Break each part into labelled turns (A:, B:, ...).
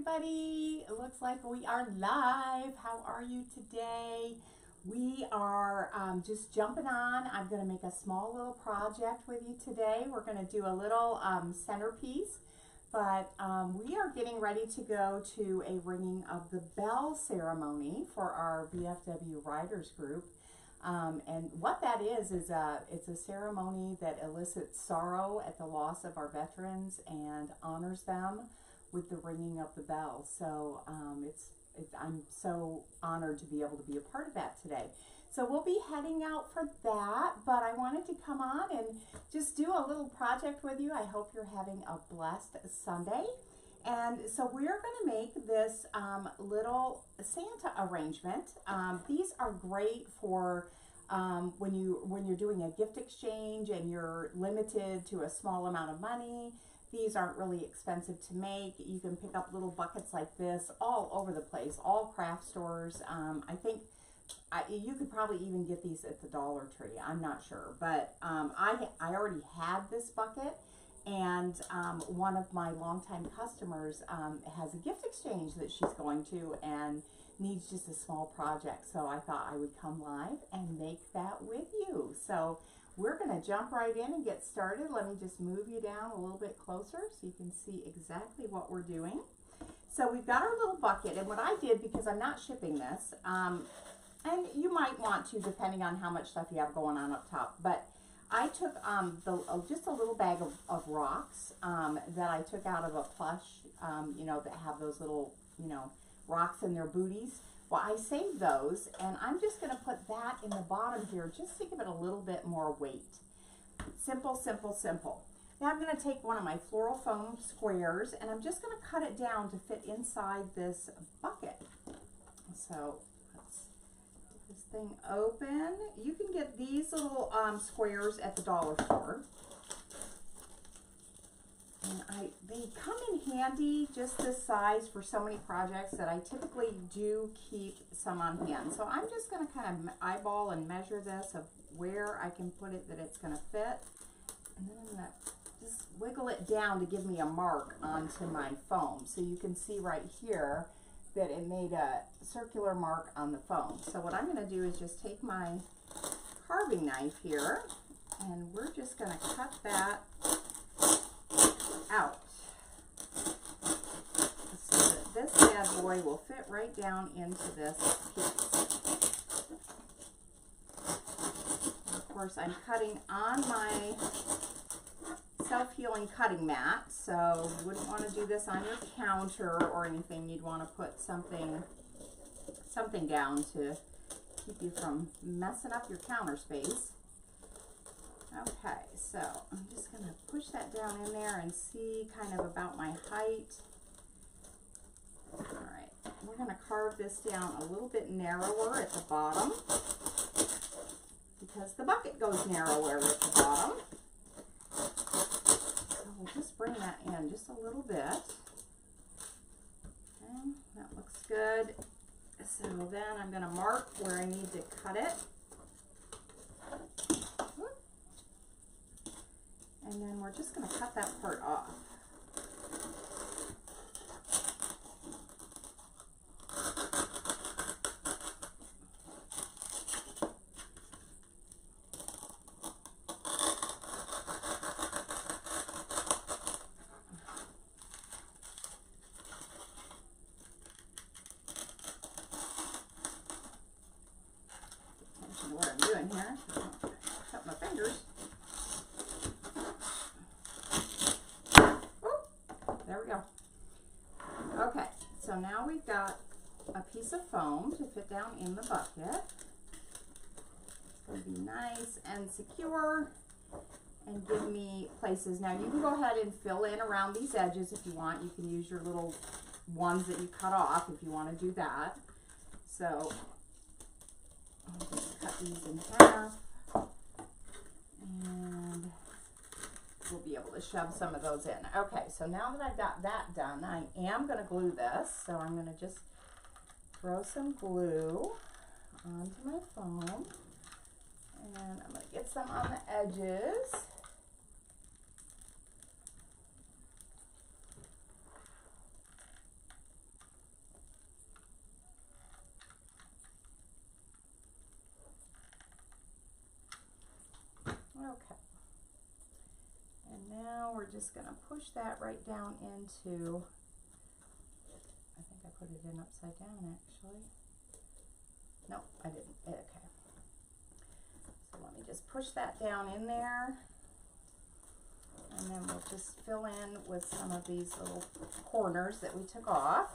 A: everybody. It looks like we are live. How are you today? We are just jumping on. I'm going to make a small little project with you today. We're going to do a little centerpiece, but we are getting ready to go to a ringing of the bell ceremony for our VFW Riders group. And what that is it's a ceremony that elicits sorrow at the loss of our veterans and honors them with the ringing of the bell. So I'm so honored to be able to be a part of that today. So we'll be heading out for that, but I wanted to come on and just do a little project with you. I hope you're having a blessed Sunday. And so we're going to make this little Santa arrangement. These are great for when you're doing a gift exchange and you're limited to a small amount of money. These aren't really expensive to make. You can pick up little buckets like this all over the place, all craft stores. I think you could probably even get these at the Dollar Tree. I'm not sure, but I already had this bucket. And one of my longtime customers has a gift exchange that she's going to and needs just a small project. So I thought I would come live and make that with you. So we're going to jump right in and get started. Let me just move you down a little bit closer so you can see exactly what we're doing. So we've got our little bucket, and what I did, because I'm not shipping this, and you might want to depending on how much stuff you have going on up top, but I took just a little bag of rocks that I took out of a plush, that have those little, rocks in their booties. Well, I saved those, and I'm just going to put that in the bottom here just to give it a little bit more weight. Simple, simple, simple. Now I'm going to take one of my floral foam squares, and I'm just going to cut it down to fit inside this bucket. So this thing open. You can get these little squares at the dollar store, and they come in handy just this size for so many projects that I typically do keep some on hand. So I'm just going to kind of eyeball and measure this of where I can put it that it's going to fit, and then I'm going to just wiggle it down to give me a mark onto my foam. So you can see right here that it made a circular mark on the foam. So what I'm going to do is just take my carving knife here, and we're just going to cut that out so that this bad boy will fit right down into this piece. And of course, I'm cutting on my self-healing cutting mat, so you wouldn't want to do this on your counter or anything. You'd want to put something down to keep you from messing up your counter space. Okay, so I'm just going to push that down in there and see kind of about my height. All right, we're going to carve this down a little bit narrower at the bottom because the bucket goes narrower at the bottom. We'll just bring that in just a little bit. Okay, that looks good. So then I'm going to mark where I need to cut it. And then we're just going to cut that part off. What I'm doing here, cut my fingers. Ooh, there we go. Okay, so now we've got a piece of foam to fit down in the bucket. It's going to be nice and secure and give me places. Now you can go ahead and fill in around these edges if you want. You can use your little ones that you cut off if you want to do that. So I'll just cut these in half, and we'll be able to shove some of those in. Okay, so now that I've got that done, I am going to glue this. So I'm going to just throw some glue onto my foam, and I'm going to get some on the edges. just going to push that right down into, I think I put it in upside down actually. Nope, I didn't. Okay. So let me just push that down in there. And then we'll just fill in with some of these little corners that we took off.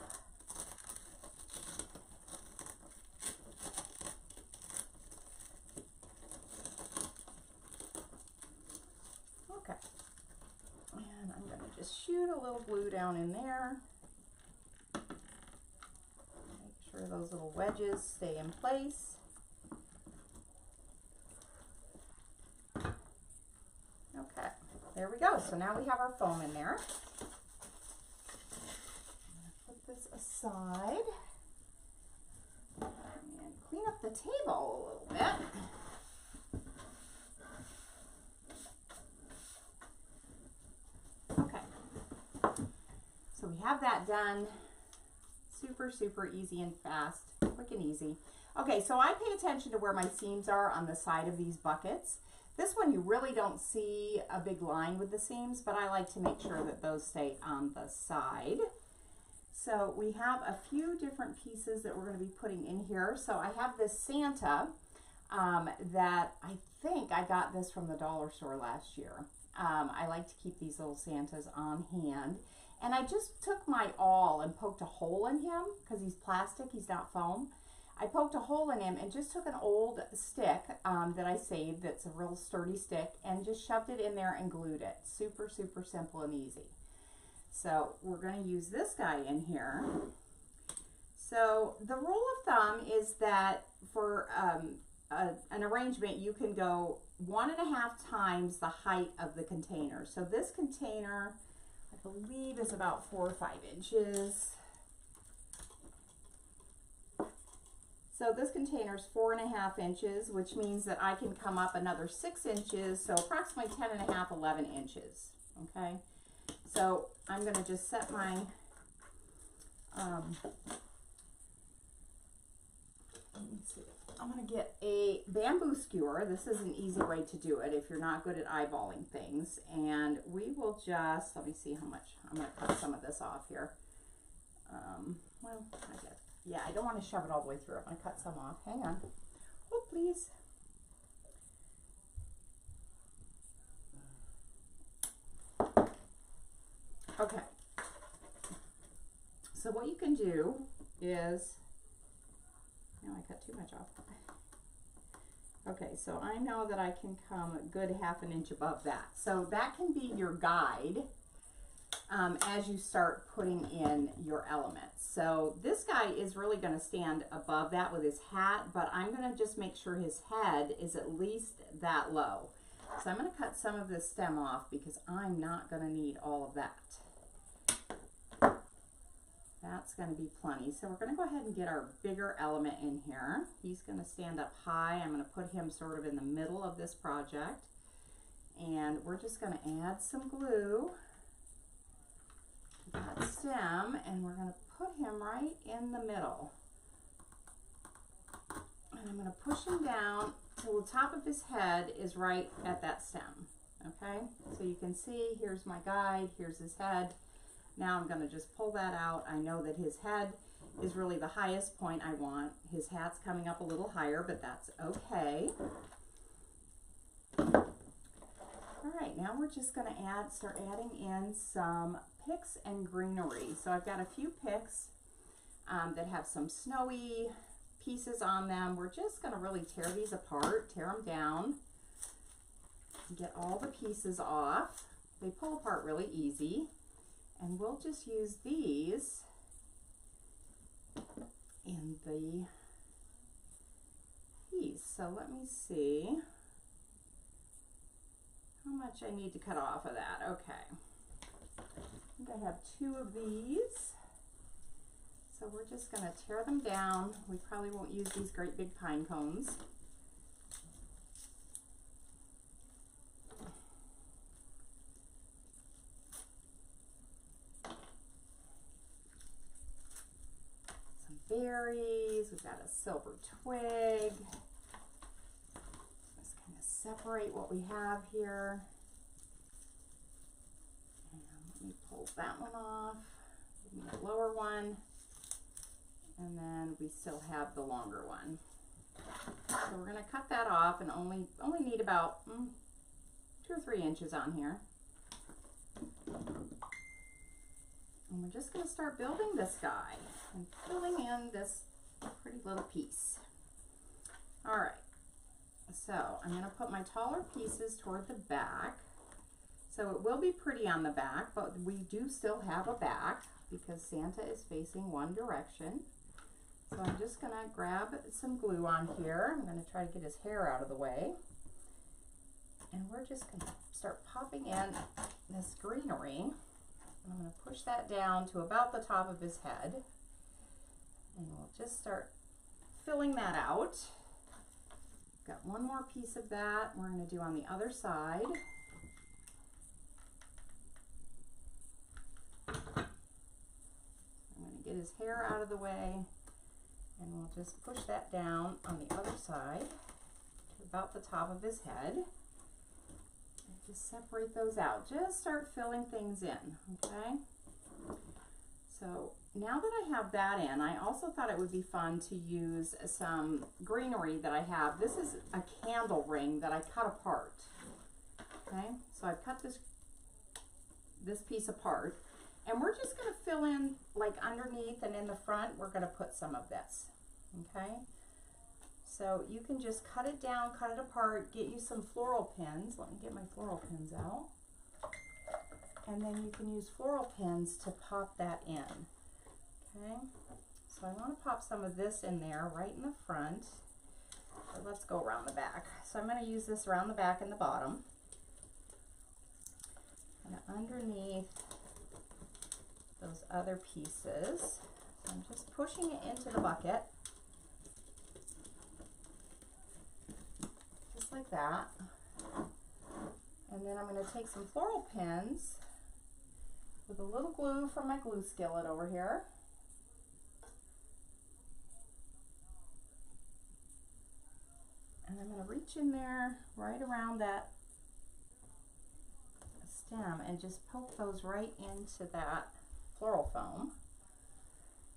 A: Okay. And I'm going to just shoot a little glue down in there. Make sure those little wedges stay in place. Okay. There we go. So now we have our foam in there. I'm going to put this aside and clean up the table a little bit. Okay. So we have that done. Super, super easy and fast. Quick and easy. Okay, so I pay attention to where my seams are on the side of these buckets. This one you really don't see a big line with the seams, but I like to make sure that those stay on the side. So we have a few different pieces that we're going to be putting in here. So I have this Santa that I think I got this from the dollar store last year. I like to keep these little Santas on hand. And I just took my awl and poked a hole in him because he's plastic, he's not foam. I poked a hole in him and just took an old stick that I saved, that's a real sturdy stick, and just shoved it in there and glued it. Super, super simple and easy. So we're going to use this guy in here. So the rule of thumb is that for an arrangement, you can go 1.5 times the height of the container. So this container, I believe, is about 4 or 5 inches. So this container is 4.5 inches, which means that I can come up another 6 inches, so approximately 10.5, 11 inches, okay? So I'm gonna just set my, let me see. I'm gonna get a bamboo skewer. This is an easy way to do it if you're not good at eyeballing things. And we will just, let me see how much, I'm gonna cut some of this off here. Well, I guess. Yeah, I don't want to shove it all the way through. I'm going to cut some off. Hang on. Oh, please. Okay. So what you can do is, no, I cut too much off. Okay, so I know that I can come a good 1/2 inch above that. So that can be your guide as you start putting in your elements. So this guy is really going to stand above that with his hat, but I'm going to just make sure his head is at least that low. So I'm going to cut some of this stem off because I'm not going to need all of that. That's going to be plenty. So we're going to go ahead and get our bigger element in here. He's going to stand up high. I'm going to put him sort of in the middle of this project. And we're just going to add some glue to that stem, and we're going to put him right in the middle. And I'm going to push him down till the top of his head is right at that stem. Okay, so you can see here's my guide, here's his head. Now I'm going to just pull that out. I know that his head is really the highest point I want. His hat's coming up a little higher, but that's okay. All right, now we're just going to start adding in some picks and greenery. So I've got a few picks that have some snowy pieces on them. We're just going to really tear these apart, tear them down, get all the pieces off. They pull apart really easy. And we'll just use these in the piece. So let me see how much I need to cut off of that. Okay. I think I have 2 of these. So we're just going to tear them down. We probably won't use these great big pine cones. Berries, we've got a silver twig. Just kind of separate what we have here. pull that one off. Give me the lower one. And then we still have the longer one. So we're going to cut that off and only need about 2 or 3 inches on here. And we're just going to start building this guy and filling in this pretty little piece. All right, so I'm going to put my taller pieces toward the back. So it will be pretty on the back, but we do still have a back because Santa is facing one direction. So I'm just going to grab some glue on here. I'm going to try to get his hair out of the way. And we're just going to start popping in this greenery. I'm going to push that down to about the top of his head. And we'll just start filling that out. Got one more piece of that we're going to do on the other side. I'm going to get his hair out of the way, and we'll just push that down on the other side to about the top of his head. And just separate those out. Just start filling things in, okay? So now that I have that in, I also thought it would be fun to use some greenery that I have. This is a candle ring that I cut apart. Okay, so I've cut this piece apart, and we're just going to fill in like underneath and in the front. We're going to put some of this. Okay, so you can just cut it down, cut it apart, get you some floral pins. Let me get my floral pins out. And then you can use floral pins to pop that in. Okay, so I want to pop some of this in there right in the front. So let's go around the back. So I'm going to use this around the back and the bottom. And underneath those other pieces. So I'm just pushing it into the bucket. Just like that. And then I'm going to take some floral pins with a little glue from my glue skillet over here. And I'm going to reach in there right around that stem and just poke those right into that floral foam.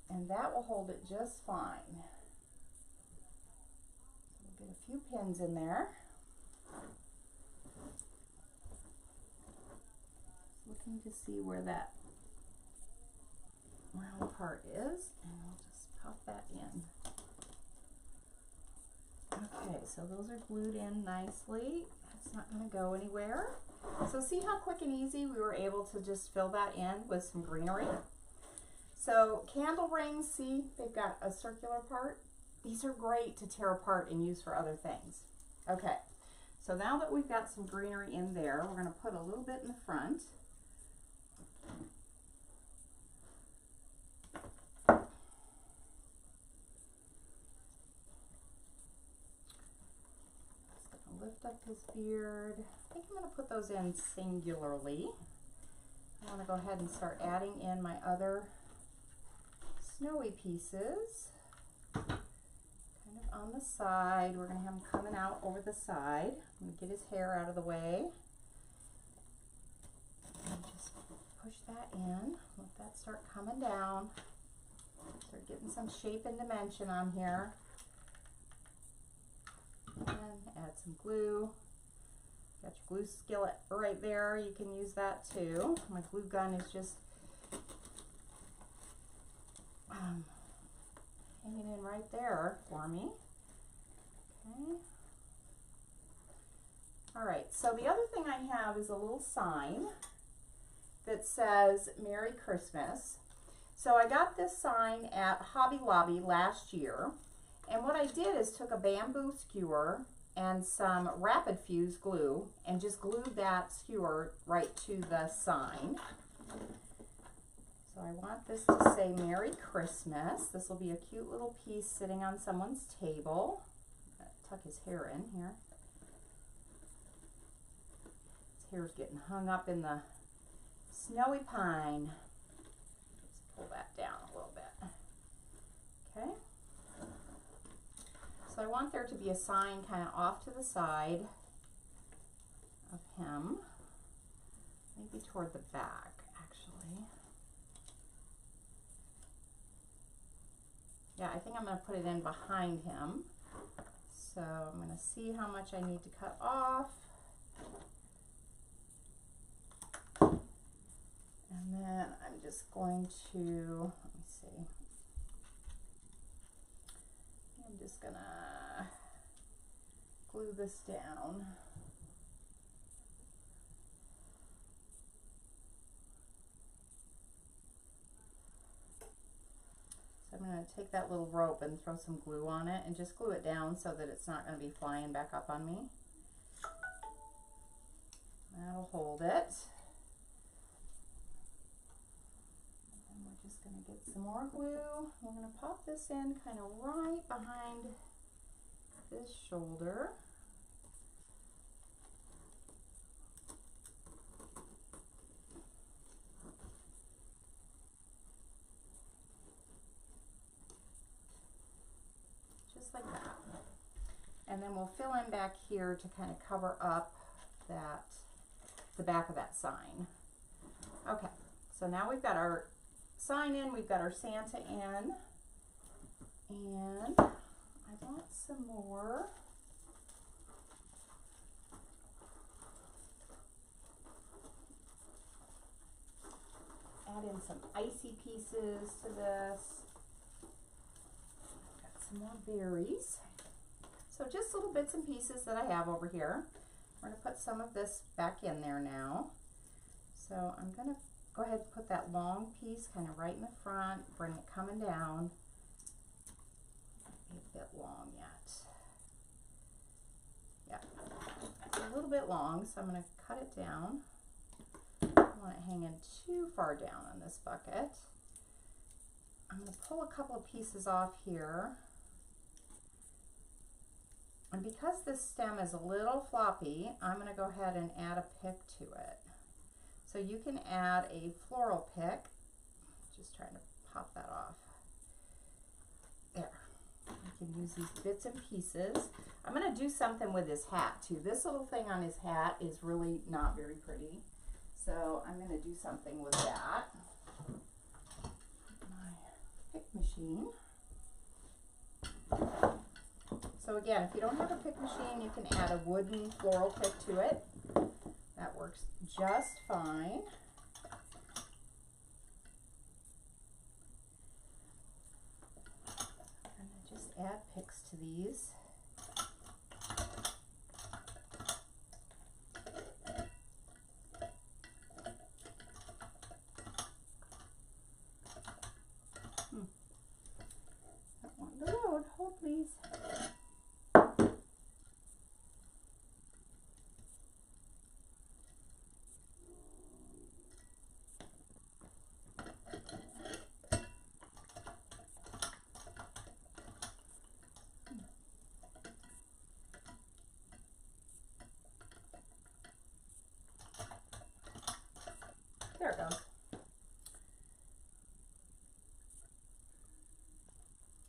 A: And that will hold it just fine. We'll get a few pins in there. Looking to see where that round part is, and I'll just pop that in. Okay, so those are glued in nicely. It's not going to go anywhere. So see how quick and easy we were able to just fill that in with some greenery? So candle rings, see, they've got a circular part. These are great to tear apart and use for other things. Okay, so now that we've got some greenery in there, we're going to put a little bit in the front. Lift up his beard. I think I'm going to put those in singularly. I want to go ahead and start adding in my other snowy pieces. Kind of on the side. We're going to have him coming out over the side. I'm going to get his hair out of the way. And just push that in. Let that start coming down. Start getting some shape and dimension on here. And add some glue. Got your glue skillet right there. You can use that too. My glue gun is just hanging in right there for me. Okay. All right, so the other thing I have is a little sign that says Merry Christmas. So I got this sign at Hobby Lobby last year. And what I did is took a bamboo skewer and some rapid fuse glue and just glued that skewer right to the sign. So I want this to say Merry Christmas. This will be a cute little piece sitting on someone's table. Tuck his hair in here. His hair's getting hung up in the snowy pine. Just pull that down a little bit. Okay. So I want there to be a sign kind of off to the side of him, maybe toward the back, actually. Yeah, I think I'm going to put it in behind him. So I'm going to see how much I need to cut off. And then I'm just going to, let me see. I'm just going to glue this down. So I'm going to take that little rope and throw some glue on it and just glue it down so that it's not going to be flying back up on me. That'll hold it. And we're just going to get some more glue. We're going to pop this in kind of right behind this shoulder. Just like that. And then we'll fill in back here to kind of cover up the back of that sign. Okay, so now we've got our sign in, we've got our Santa in, and I want some more. Add in some icy pieces to this. Got some more berries. So just little bits and pieces that I have over here. We're going to put some of this back in there now. So I'm going to go ahead and put that long piece kind of right in the front, bring it coming down. Maybe a bit long yet. Yeah, it's a little bit long, so I'm going to cut it down. I don't want it hanging too far down on this bucket. I'm going to pull a couple of pieces off here. And because this stem is a little floppy, I'm going to go ahead and add a pick to it. So you can add a floral pick. Just trying to pop that off. There. You can use these bits and pieces. I'm going to do something with his hat too. This little thing on his hat is really not very pretty. So I'm going to do something with that. My pick machine. So again, if you don't have a pick machine, you can add a wooden floral pick to it. That works just fine. I'm going to just add picks to these. Don't want to load. Hold please. There it goes.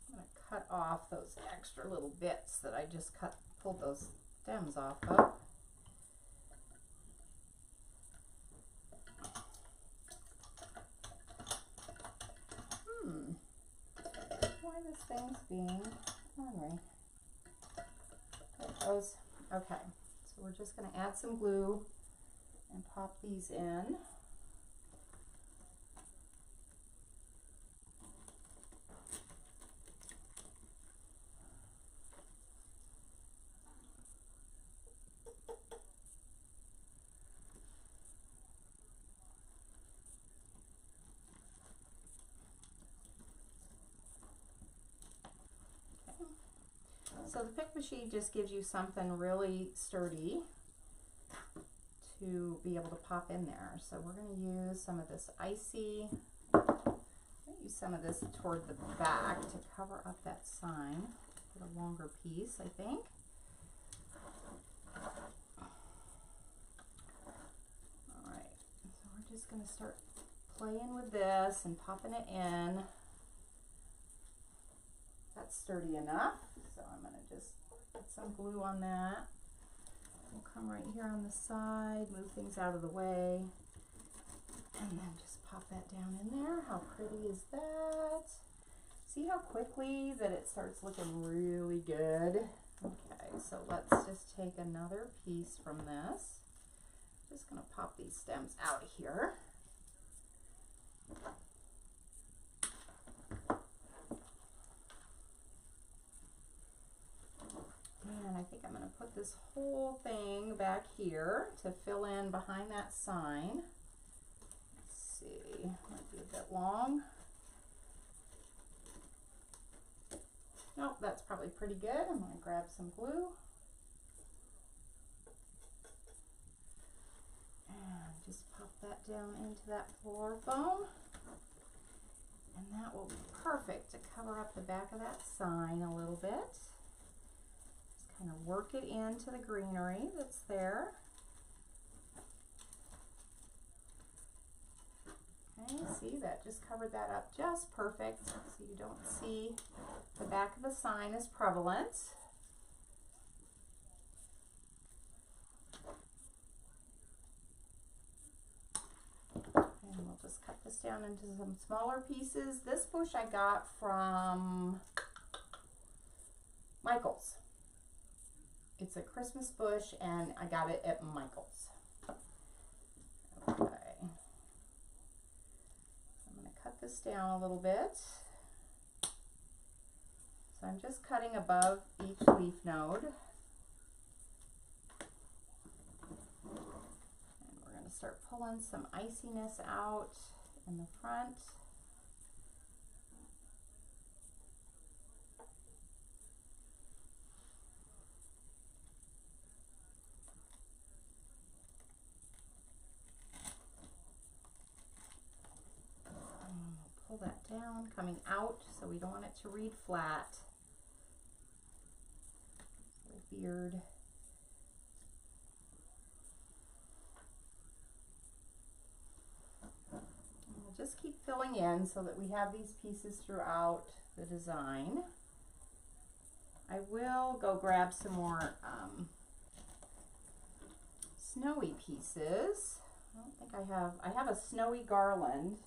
A: I'm going to cut off those extra little bits that I just pulled those stems off of. Why this thing's being ornery. There it goes. Okay, so we're just going to add some glue and pop these in. So the pick machine just gives you something really sturdy to be able to pop in there. So we're going to use some of this icy, use some of this toward the back to cover up that sign. Get a longer piece, I think. All right, so we're just going to start playing with this and popping it in. That's sturdy enough. So I'm going to just put some glue on that. We'll come right here on the side, move things out of the way, and then just pop that down in there. How pretty is that? See how quickly that it starts looking really good? Okay, so let's just take another piece from this. Just gonna pop these stems out of here. And I think I'm gonna put this whole thing back here to fill in behind that sign. Let's see, might be a bit long. Nope, that's probably pretty good. I'm gonna grab some glue. And just pop that down into that floor foam. And that will be perfect to cover up the back of that sign a little bit. Just kind of work it into the greenery that's there. Okay, see, that just covered that up just perfect, so you don't see the back of the sign is prevalent. And we'll just cut this down into some smaller pieces. This bush I got from Michael's. It's a Christmas bush and I got it at Michael's. Okay. Cut this down a little bit. So I'm just cutting above each leaf node. And we're going to start pulling some iciness out in the front. Pull that down, coming out, so we don't want it to read flat. Little beard. And we'll just keep filling in so that we have these pieces throughout the design. I will go grab some more snowy pieces. I don't think I have a snowy garland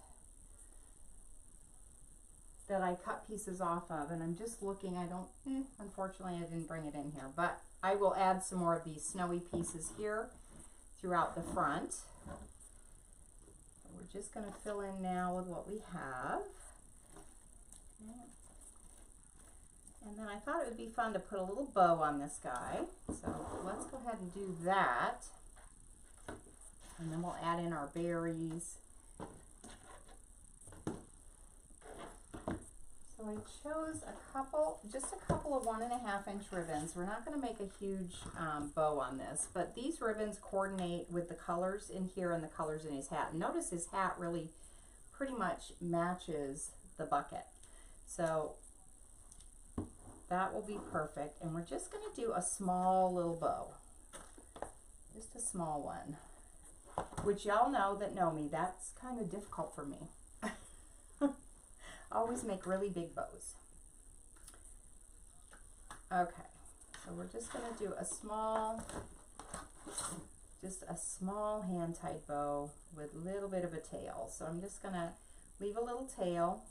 A: that I cut pieces off of, and I'm just looking. Unfortunately I didn't bring it in here, but I will add some more of these snowy pieces here throughout the front. So we're just going to fill in now with what we have. And then I thought it would be fun to put a little bow on this guy, so let's go ahead and do that, and then we'll add in our berries. So I chose just a couple of 1.5 inch ribbons. We're not going to make a huge bow on this, but these ribbons coordinate with the colors in here and the colors in his hat. And notice his hat really pretty much matches the bucket. So that will be perfect. And we're just going to do a small little bow. Just a small one. Which y'all know that know me, that's kind of difficult for me. Always make really big bows. Okay, so we're just going to do just a small hand-tied bow with a little bit of a tail. So I'm just going to leave a little tail,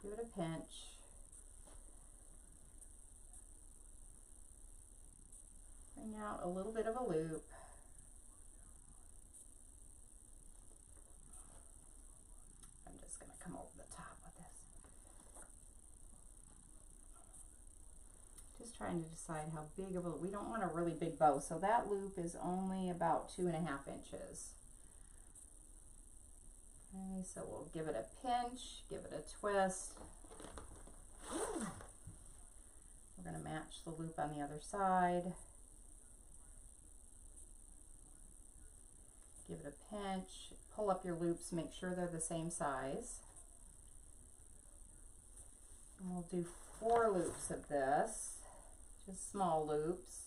A: give it a pinch, bring out a little bit of a loop. Come over the top with this. Just trying to decide how big of a, we don't want a really big bow, so that loop is only about 2.5 inches. Okay, so we'll give it a pinch, give it a twist. We're going to match the loop on the other side. Give it a pinch, pull up your loops, make sure they're the same size. And we'll do 4 loops of this, just small loops,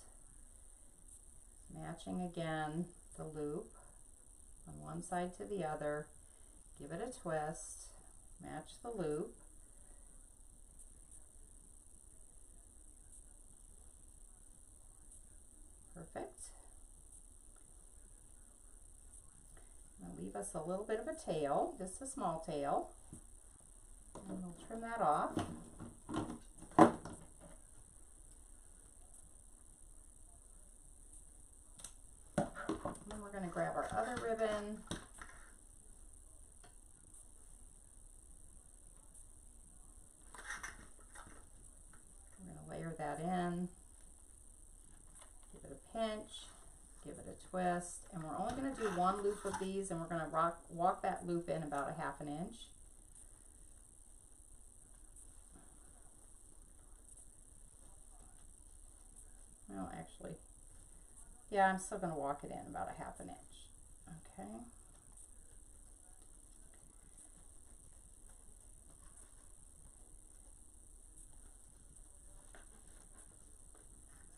A: matching again the loop on one side to the other, give it a twist, match the loop, perfect. And leave us a little bit of a tail, just a small tail. And we'll trim that off. And then we're going to grab our other ribbon. We're going to layer that in. Give it a pinch. Give it a twist. And we're only going to do one loop of these, and we're going to walk that loop in about a 1/2 inch. Well, actually, yeah, I'm still going to walk it in about a 1/2 inch. Okay.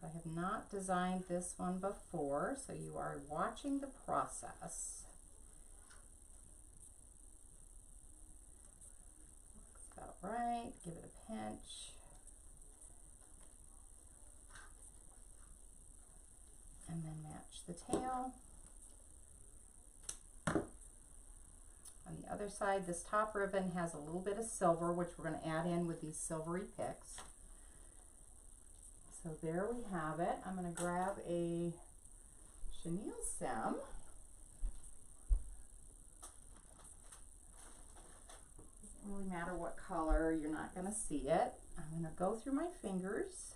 A: So I have not designed this one before, so you are watching the process. Looks about right. Give it a pinch. And then match the tail. On the other side, this top ribbon has a little bit of silver, which we're going to add in with these silvery picks. So there we have it. I'm going to grab a chenille stem. Doesn't really matter what color, you're not going to see it. I'm going to go through my fingers.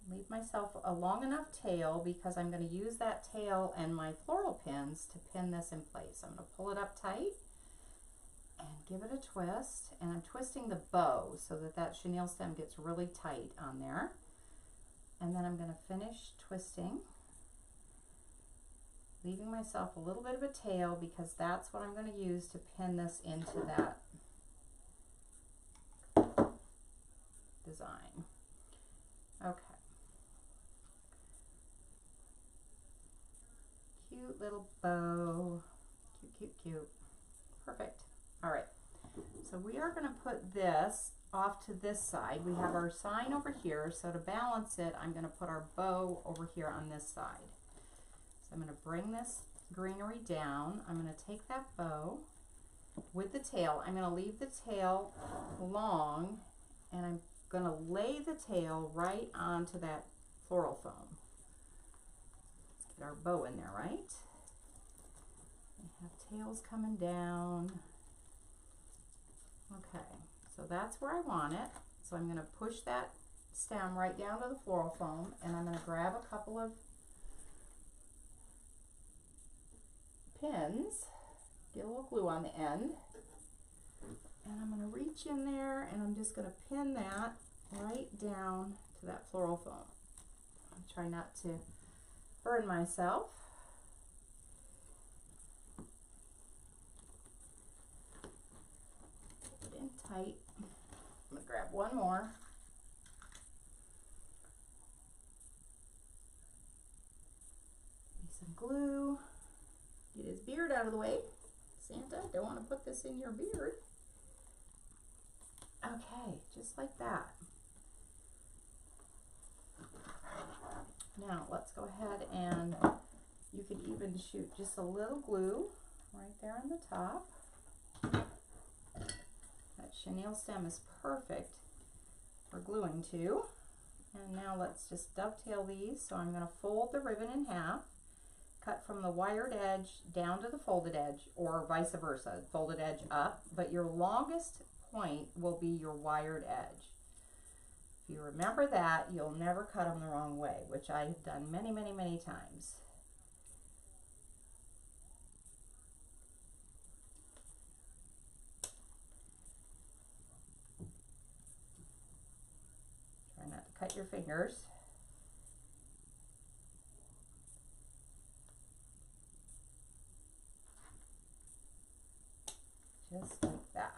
A: Leave myself a long enough tail because I'm going to use that tail and my floral pins to pin this in place. I'm going to pull it up tight and give it a twist, and I'm twisting the bow so that that chenille stem gets really tight on there. And then I'm going to finish twisting, leaving myself a little bit of a tail because that's what I'm going to use to pin this into that design. Okay. Cute little bow. Cute, cute, cute. Perfect. All right. So we are going to put this off to this side. We have our sign over here. So to balance it, I'm going to put our bow over here on this side. So I'm going to bring this greenery down. I'm going to take that bow with the tail. I'm going to leave the tail long, and I'm going to lay the tail right onto that floral foam. Let's get our bow in there, right? We have tails coming down. Okay, so that's where I want it. So I'm going to push that stem right down to the floral foam, and I'm going to grab a couple of pins, get a little glue on the end, and I'm going to reach in there and I'm just going to pin that right down to that floral foam. I'll try not to burn myself. Get it in tight. I'm going to grab one more. Some glue. Get his beard out of the way. Santa, don't want to put this in your beard. Okay, just like that. Now let's go ahead and you can even shoot just a little glue right there on the top. That chenille stem is perfect for gluing to. And now let's just dovetail these. So I'm going to fold the ribbon in half. Cut from the wired edge down to the folded edge, or vice versa, folded edge up, but your longest point will be your wired edge. If you remember that, you'll never cut them the wrong way, which I have done many, many, many times. Try not to cut your fingers. Just like that.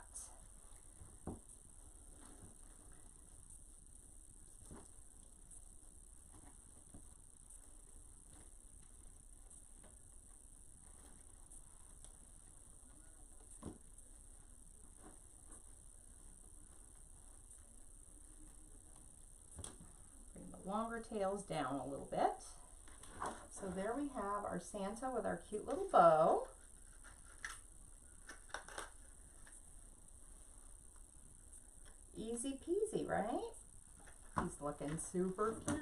A: Bring the longer tails down a little bit. So there we have our Santa with our cute little bow. Easy peasy, right? He's looking super cute.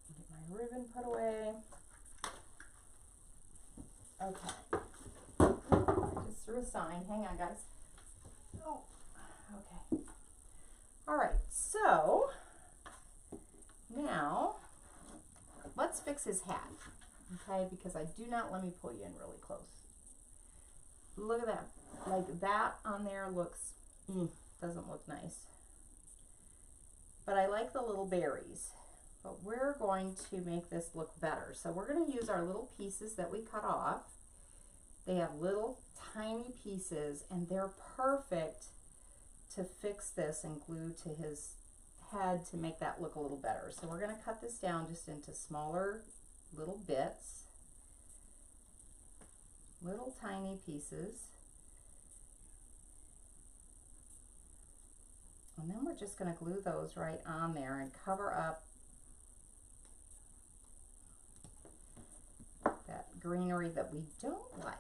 A: Get my ribbon put away. Okay. I just threw a sign. Hang on, guys. Oh, okay. All right, so now let's fix his hat, okay? Because I do not, let me pull you in really close. Look at that. Like that on there looks, doesn't look nice. But I like the little berries. But we're going to make this look better. So we're going to use our little pieces that we cut off. They have little tiny pieces and they're perfect to fix this and glue to his head to make that look a little better. So we're going to cut this down just into smaller little bits, little tiny pieces. And then we're just going to glue those right on there and cover up that greenery that we don't like.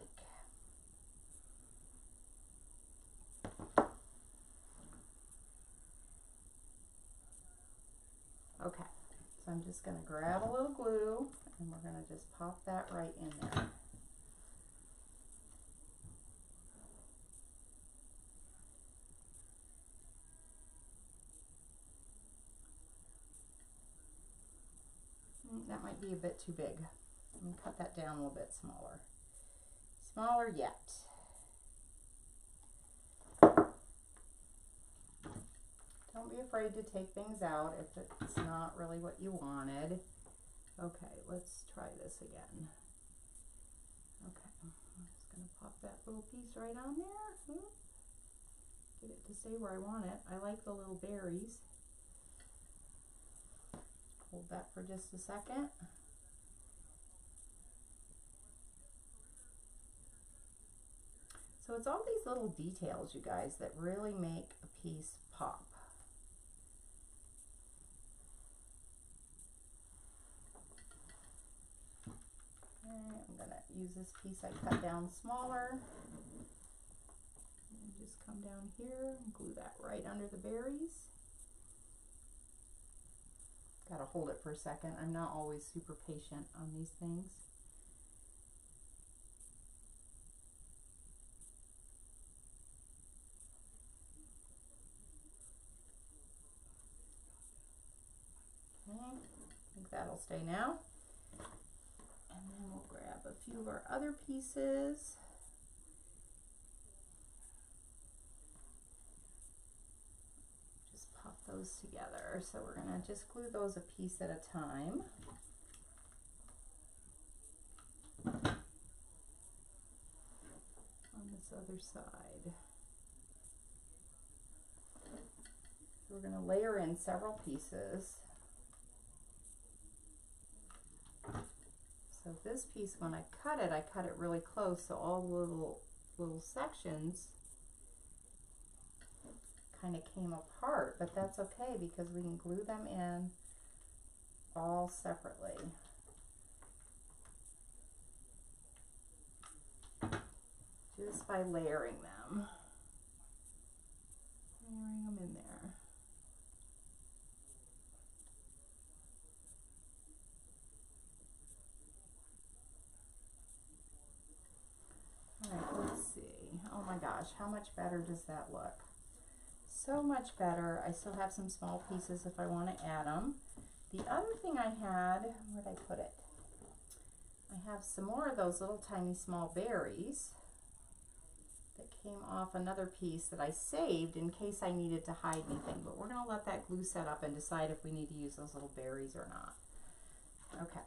A: Okay, so I'm just going to grab a little glue and we're going to just pop that right in there. That might be a bit too big. Let me cut that down a little bit smaller. Smaller yet. Don't be afraid to take things out if it's not really what you wanted. Okay, let's try this again. Okay, I'm just going to pop that little piece right on there. Get it to stay where I want it. I like the little berries. Hold that for just a second. So it's all these little details, you guys, that really make a piece pop. Okay, I'm going to use this piece I cut down smaller. And just come down here and glue that right under the berries. Gotta hold it for a second. I'm not always super patient on these things. Okay, I think that'll stay now. And then we'll grab a few of our other pieces. Pop those together. So we're going to just glue those a piece at a time. On this other side. So we're going to layer in several pieces. So this piece, when I cut it really close, so all the little sections kind of came apart, but that's okay because we can glue them in all separately. Just by layering them. Layering them in there. All right, let's see. Oh my gosh, how much better does that look? So much better. I still have some small pieces if I want to add them. The other thing I had, where did I put it? I have some more of those little tiny small berries that came off another piece that I saved in case I needed to hide anything. But we're going to let that glue set up and decide if we need to use those little berries or not. Okay.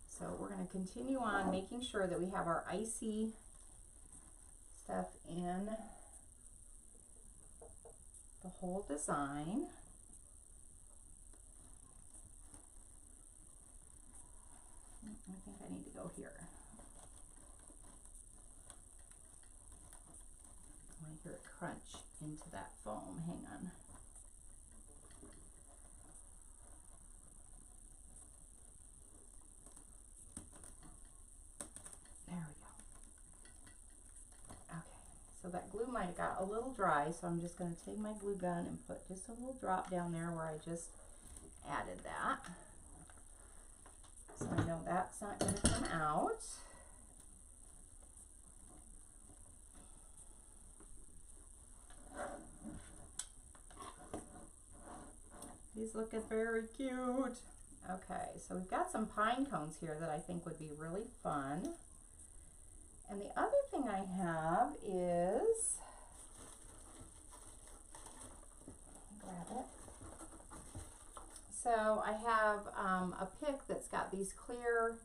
A: So we're going to continue on making sure that we have our icy stuff in the whole design. I think I need to go here. I want to hear it crunch into that foam. Hang on. There we go. that glue might have got a little dry, so I'm just going to take my glue gun and put just a little drop down there where I just added that. So I know that's not going to come out. These look very cute. Okay, so we've got some pine cones here that I think would be really fun. And the other thing I have is, grab it. So I have a pick that's got these clear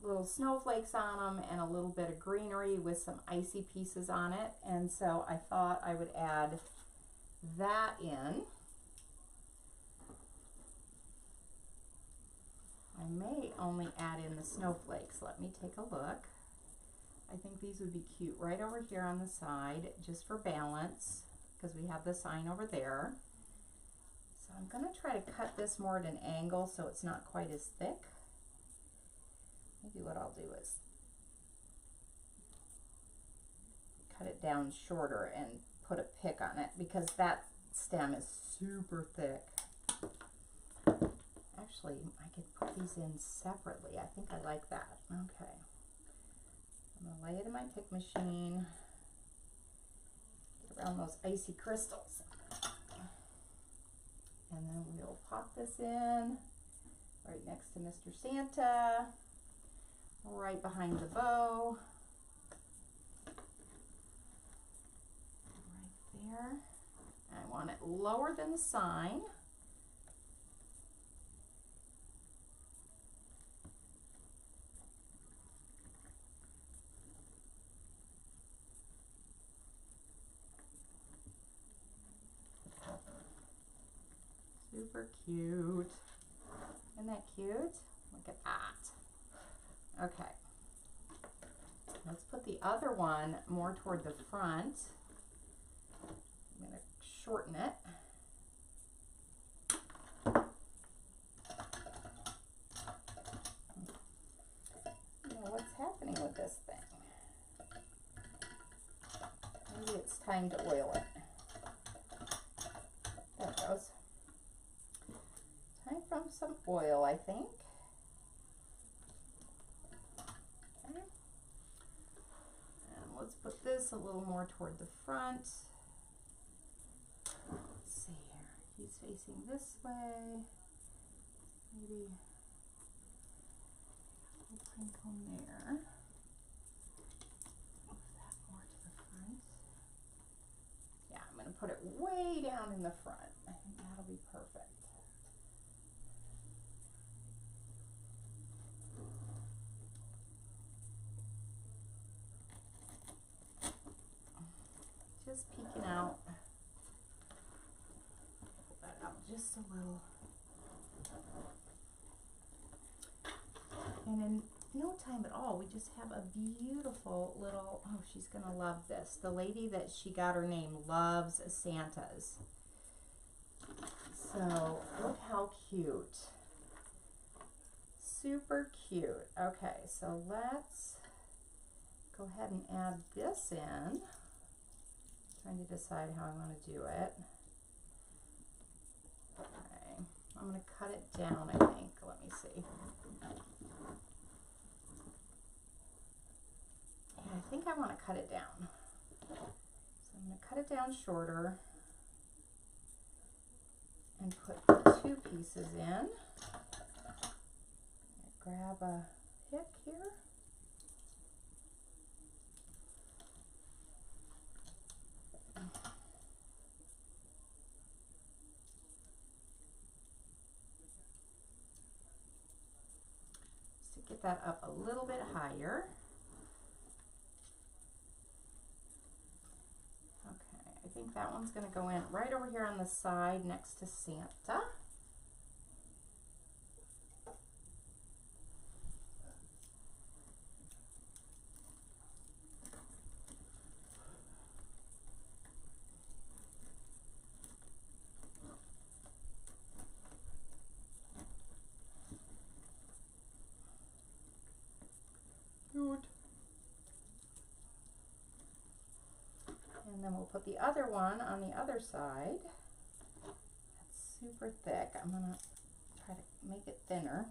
A: little snowflakes on them and a little bit of greenery with some icy pieces on it. And so I thought I would add that in. I may only add in the snowflakes. Let me take a look. I think these would be cute right over here on the side, just for balance, because we have the sign over there. So I'm going to try to cut this more at an angle so it's not quite as thick. Maybe what I'll do is cut it down shorter and put a pick on it, because that stem is super thick. Actually, I could put these in separately. I think I like that. Okay. I'm going to lay it in my pick machine. Get around those icy crystals. And then we'll pop this in right next to Mr. Santa, right behind the bow. Right there. I want it lower than the sign. Super cute. Isn't that cute? Look at that. Okay. Let's put the other one more toward the front. I'm going to shorten it. What's happening with this thing? Maybe it's time to oil it. There it goes. Time for some oil, I think. Okay. And let's put this a little more toward the front. Let's see here. He's facing this way. Maybe pine cone there. Move that more to the front. Yeah, I'm going to put it way down in the front. I think that'll be perfect. Just peeking out. Pull that out just a little. And in no time at all, we just have a beautiful little, oh, she's going to love this. The lady that she got her name loves Santas. So look how cute. Super cute. Okay, so let's go ahead and add this in. Trying to decide how I want to do it. Okay, I'm going to cut it down, I think. Let me see. Yeah, I think I want to cut it down. So I'm going to cut it down shorter and put two pieces in. Grab a pick here. Just to get that up a little bit higher. Okay, I think that one's going to go in right over here on the side next to Santa. put the other one on the other side. It's super thick. I'm gonna try to make it thinner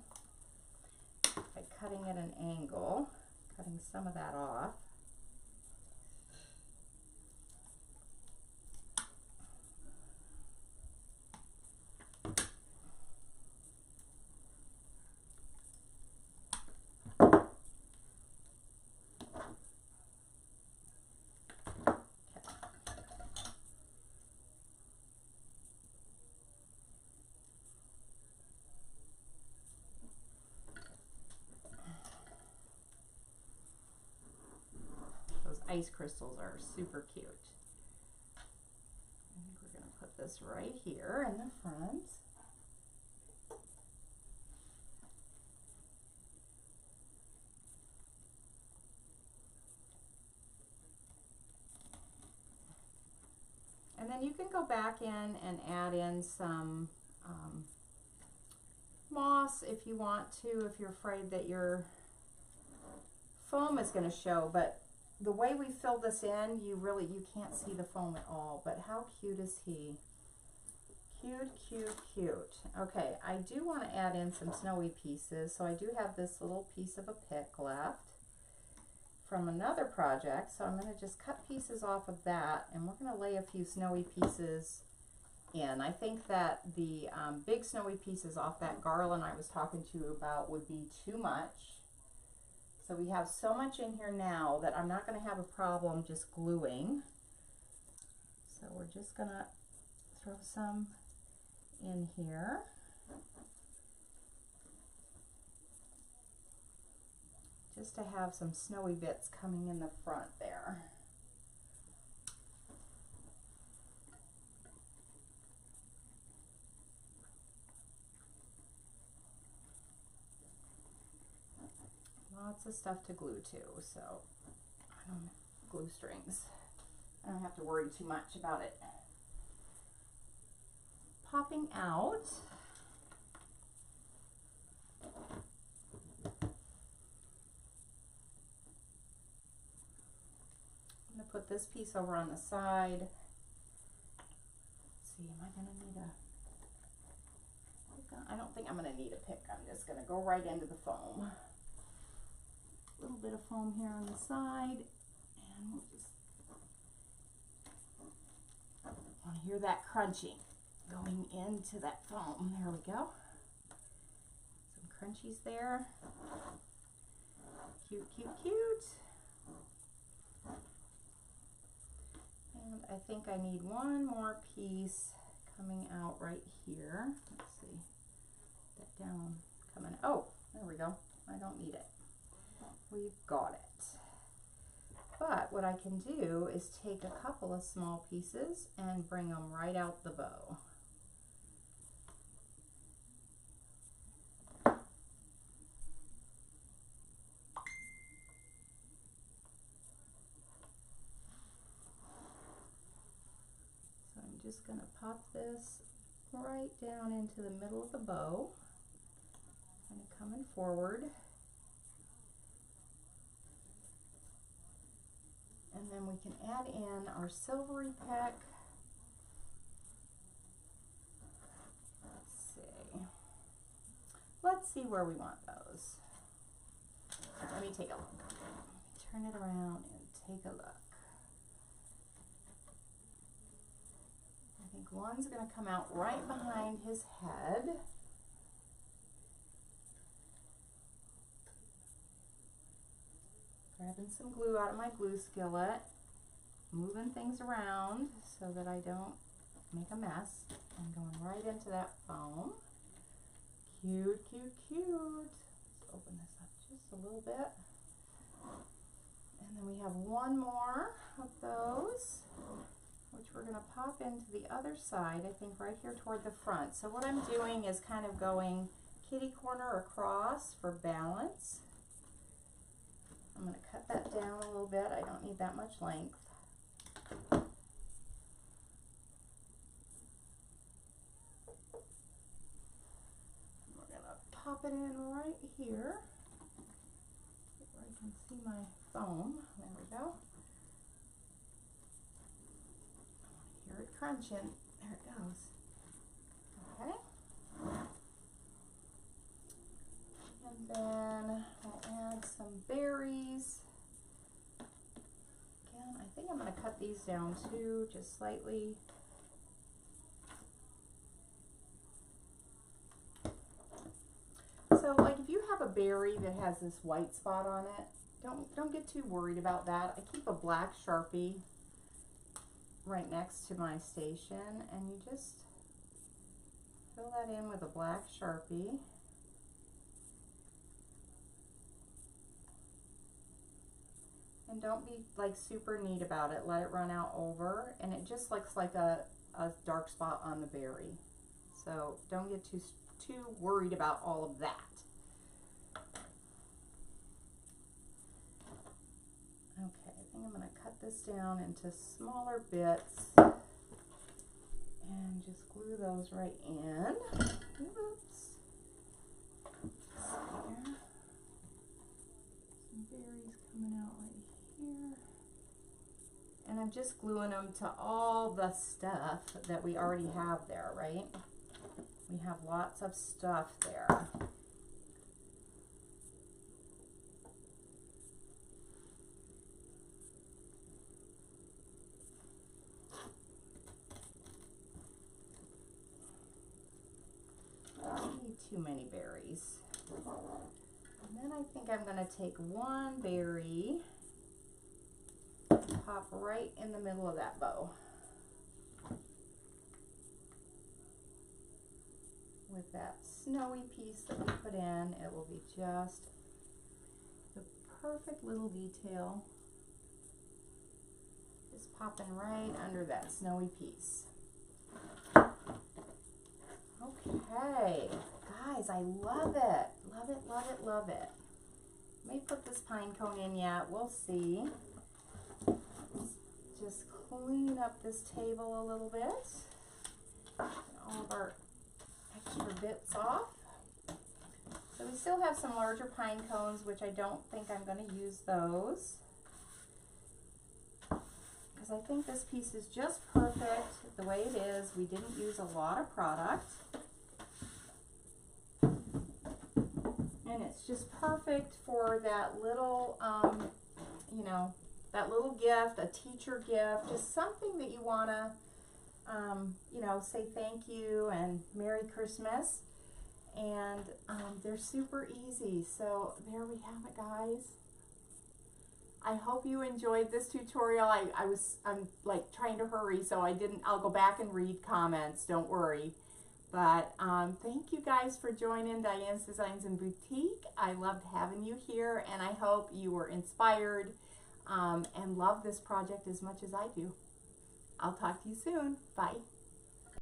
A: by cutting at an angle, cutting some of that off. Ice crystals are super cute. I think we're going to put this right here in the front. And then you can go back in and add in some moss if you want to, if you're afraid that your foam is going to show, but the way we filled this in, you can't see the foam at all, but how cute is he? Cute, cute, cute. Okay, I do want to add in some snowy pieces, so I do have this little piece of a pick left from another project, so I'm going to just cut pieces off of that, and we're going to lay a few snowy pieces in. I think that the big snowy pieces off that garland I was talking to you about would be too much. So we have so much in here now that I'm not going to have a problem just gluing. So we're just going to throw some in here. Just to have some snowy bits coming in the front there. Lots of stuff to glue to, so I don't glue strings. I don't have to worry too much about it popping out. I'm going to put this piece over on the side. Let's see, am I going to need a pick? I don't think I'm going to need a pick. I'm just going to go right into the foam. A little bit of foam here on the side, and we'll just want to hear that crunching going into that foam. There we go. Some crunchies there. Cute, cute, cute. And I think I need one more piece coming out right here. Let's see. That down coming. Oh, there we go. I don't need it. We've got it. But what I can do is take a couple of small pieces and bring them right out the bow. So I'm just going to pop this right down into the middle of the bow, kind of coming forward. And then we can add in our silvery peck. Let's see where we want those. Let me take a look. Turn it around and take a look. I think one's going to come out right behind his head. Grabbing some glue out of my glue skillet, moving things around so that I don't make a mess. I'm going right into that foam. Cute, cute, cute. Let's open this up just a little bit. And then we have one more of those, which we're going to pop into the other side, I think right here toward the front. So what I'm doing is kind of going kitty corner across for balance. I'm going to cut that down a little bit. I don't need that much length. We're going to pop it in right here, where I can see my foam. There we go. hear it crunching. There it goes. Okay. And then I'll add some berries. Again, I think I'm going to cut these down too, just slightly. So like if you have a berry that has this white spot on it, don't get too worried about that. I keep a black Sharpie right next to my station, and you just fill that in with a black Sharpie. And don't be like super neat about it. Let it run out over, and it just looks like a dark spot on the berry. So don't get too worried about all of that. Okay, I think I'm going to cut this down into smaller bits and just glue those right in. Oops. There. Some berries coming out right here. And I'm just gluing them to all the stuff that we already have there, right? We have lots of stuff there. I don't need too many berries. And then I think I'm going to take one berry, pop right in the middle of that bow. With that snowy piece that we put in, it will be just the perfect little detail. Just popping right under that snowy piece. Okay, guys, I love it. Love it, love it, love it. Let me put this pine cone in yet. We'll see. Let's just clean up this table a little bit. Get all of our extra bits off. So we still have some larger pine cones, which I don't think I'm going to use those, because I think this piece is just perfect the way it is. We didn't use a lot of product, and it's just perfect for that little you know, that little gift, a teacher gift, just something that you want to you know, say thank you and Merry Christmas. And they're super easy. So there we have it, guys. I hope you enjoyed this tutorial. I'm like trying to hurry, so I'll go back and read comments, don't worry. But thank you guys for joining Diane's Designs and Boutique. I loved having you here, and I hope you were inspired and love this project as much as I do. I'll talk to you soon. Bye.